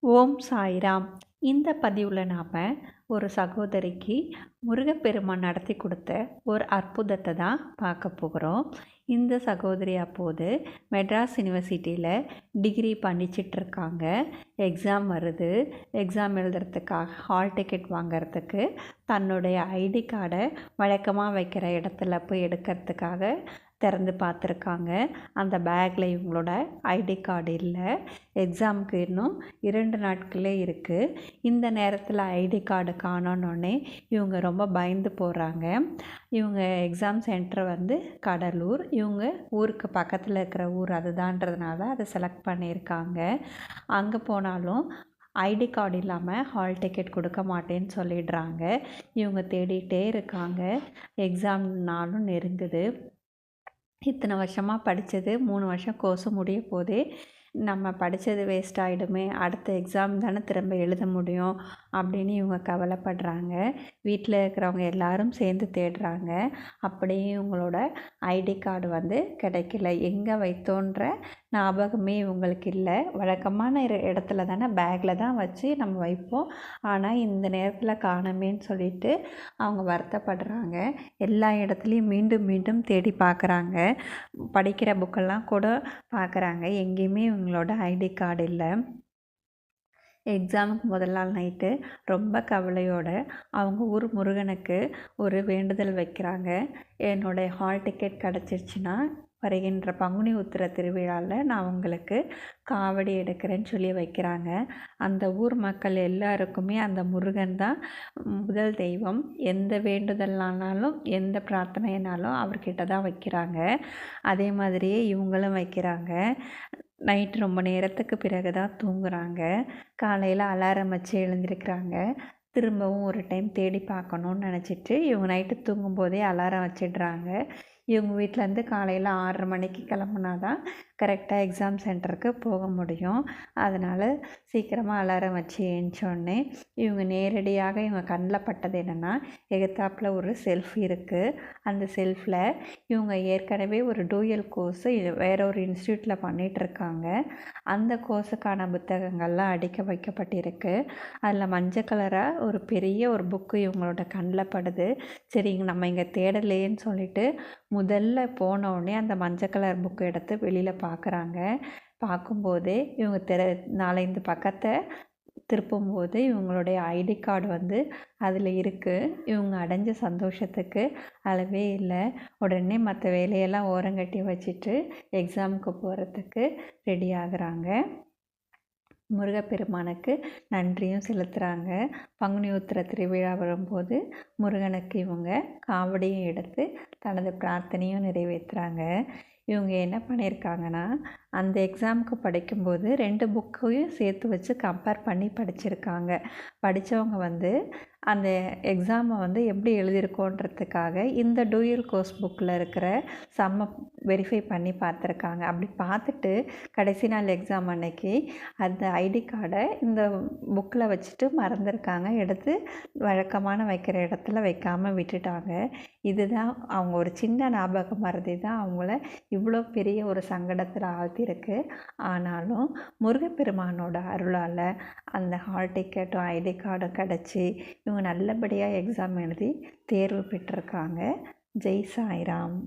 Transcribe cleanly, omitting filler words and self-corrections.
ஓம் சாய்ராம். இந்த பதிவில் நாம் ஒரு சகோதரிக்கு முருகப்பெருமான் நடத்தி கொடுத்த ஒரு அற்புதத்தை தான் பார்க்க போகிறோம். இந்த சகோதரி அப்போது மெட்ராஸ் யூனிவர்சிட்டியில் டிகிரி படிச்சிட்ருக்காங்க. எக்ஸாம் வருது. எக்ஸாம் எழுதுறதுக்காக ஹால் டிக்கெட் வாங்கிறதுக்கு தன்னுடைய ஐடி கார்டை வழக்கமாக வைக்கிற இடத்துல போய் எடுக்கிறதுக்காக திறந்து பார்த்துருக்காங்க. அந்த பேக்கில் இவங்களோட ஐடி கார்டு இல்லை. எக்ஸாமுக்கு இன்னும் 2 நாட்களே இருக்குது. இந்த நேரத்தில் ஐடி கார்டு காணோன்னே இவங்க ரொம்ப பயந்து போகிறாங்க. இவங்க எக்ஸாம் சென்டர் கடலூர். இவங்க ஊருக்கு பக்கத்தில் இருக்கிற ஊர் அதுதான்றதுனால அதை செலக்ட் பண்ணியிருக்காங்க. அங்கே போனாலும் ஐடி கார்டு இல்லாமல் ஹால் டிக்கெட் கொடுக்க மாட்டேன்னு சொல்லிடுறாங்க. இவங்க தேடிகிட்டே இருக்காங்க. எக்ஸாம் நாளும் நெருங்குது. இத்தனை வருஷமாக படித்தது 3 வருஷம் கோர்ஸு முடிய போதே நம்ம படித்தது வேஸ்ட் ஆகிடுமே, அடுத்த எக்ஸாம் தானே திரும்ப எழுத முடியும் அப்படின்னு இவங்க கவலைப்படுறாங்க. வீட்டில் இருக்கிறவங்க எல்லாரும் சேர்ந்து தேடுறாங்க. அப்படியே இவங்களோட ஐடி கார்டு கிடைக்கல. எங்கே வைத்தோன்ற ஞாபகமே இவங்களுக்கு இல்லை. வழக்கமான இடத்துல தானே பேக்கில் தான் வச்சு நம்ம வைப்போம். ஆனால் இந்த நேரத்தில் காணமேன்னு சொல்லிட்டு அவங்க வருத்தப்படுறாங்க. எல்லா இடத்துலையும் மீண்டும் மீண்டும் தேடி பார்க்குறாங்க. படிக்கிற புக்கெல்லாம் கூட பார்க்குறாங்க. எங்கேயுமே இவங்களோட ஐடி கார்டு இல்லை. எக்ஸாமுக்கு முதல் நாள் நைட்டு ரொம்ப கவலையோடு அவங்க ஊர் முருகனுக்கு ஒரு வேண்டுதல் வைக்கிறாங்க. என்னுடைய ஹால் டிக்கெட் கிடச்சிருச்சுன்னா வருகின்ற பங்குனி உத்திர திருவிழாவில் நான் உங்களுக்கு காவடி எடுக்கிறேன்னு சொல்லி வைக்கிறாங்க. அந்த ஊர் மக்கள் எல்லாருக்குமே அந்த முருகன் தான் முதல் தெய்வம். எந்த வேண்டுதல்னாலும் எந்த பிரார்த்தனைனாலும் அவர்கிட்ட தான் வைக்கிறாங்க. அதே மாதிரியே இவங்களும் வைக்கிறாங்க. நைட்டு ரொம்ப நேரத்துக்கு பிறகு தான் தூங்குகிறாங்க. காலையில் அலாரம் வச்சு எழுந்திருக்கிறாங்க. திரும்பவும் ஒரு டைம் தேடி பார்க்கணுன்னு நினச்சிட்டு இவங்க நைட்டு தூங்கும்போதே அலாரம் வச்சிடுறாங்க. இவங்க வீட்டிலேருந்து காலையில் 6:30 மணிக்கு கிளம்புனா தான் கரெக்டாக எக்ஸாம் சென்டருக்கு போக முடியும். அதனால் சீக்கிரமாக அலாரம் வச்சு எழுந்தோடனே இவங்க நேரடியாக இவங்க கண்ணில் பட்டது என்னென்னா, எகத்தாப்பில் ஒரு செல்ஃப் இருக்குது. அந்த செல்ஃபில் இவங்க ஏற்கனவே ஒரு டூயல் கோர்ஸு வேற ஒரு இன்ஸ்டியூட்டில் பண்ணிகிட்ருக்காங்க. அந்த கோர்ஸுக்கான புத்தகங்கள்லாம் அடுக்கி வைக்கப்பட்டிருக்கு. அதில் மஞ்சள் கலராக ஒரு பெரிய ஒரு புக்கு இவங்களோட கண்ணில் படுது. சரி நம்ம இங்கே தேடலேன்னு சொல்லிட்டு முதல்ல போனோடனே அந்த மஞ்சள் கலர் புக்கு எடுத்து வெளியில் பார்க்குறாங்க. பார்க்கும்போதே இவங்க 4-5 பக்கத்தை திருப்பும்போது இவங்களுடைய ஐடி கார்டு அதில் இருக்குது. இவங்க அடைஞ்ச சந்தோஷத்துக்கு அளவே இல்லை. உடனே மற்ற வேலையெல்லாம் ஓரங்கட்டி வச்சுட்டு எக்ஸாமுக்கு போகிறதுக்கு ரெடி ஆகுறாங்க. முருகப்பெருமானுக்கு நன்றியும் செலுத்துகிறாங்க. பங்குனி உத்திர திருவிழா வரும்போது முருகனுக்கு இவங்க காவடியும் எடுத்து தனது பிரார்த்தனையும் நிறைவேற்றுறாங்க. இவங்க என்ன பண்ணியிருக்காங்கன்னா, அந்த எக்ஸாமுக்கு படிக்கும்போது 2 புக்கையும் சேர்த்து வச்சு கம்பேர் பண்ணி படிச்சிருக்காங்க. படித்தவங்க அந்த எக்ஸாமை எப்படி எழுதியிருக்கோன்றதுக்காக இந்த டூயல் கோர்ஸ் புக்கில் இருக்கிற சம்மை வெரிஃபை பண்ணி பார்த்துருக்காங்க. அப்படி பார்த்துட்டு கடைசி நாள் எக்ஸாம் அன்னைக்கு அந்த ஐடி கார்டை இந்த புக்கில் வச்சுட்டு மறந்துருக்காங்க. எடுத்து வழக்கமான வைக்கிற இடத்துல வைக்காமல் விட்டுட்டாங்க. இதுதான் அவங்க ஒரு சின்ன ஞாபக மறதி தான் அவங்கள இவ்வளோ பெரிய ஒரு சங்கடத்தில் ஆழ்த்திருக்கு. ஆனாலும் முருகப்பெருமானோட அருளால் அந்த ஹால் டிக்கெட்டும் ஐடி கார்டும் கிடச்சி இவங்க நல்லபடியாக எக்ஸாம் எழுதி தேர்வு பெற்றிருக்காங்க. ஜெய் சாய்ராம்.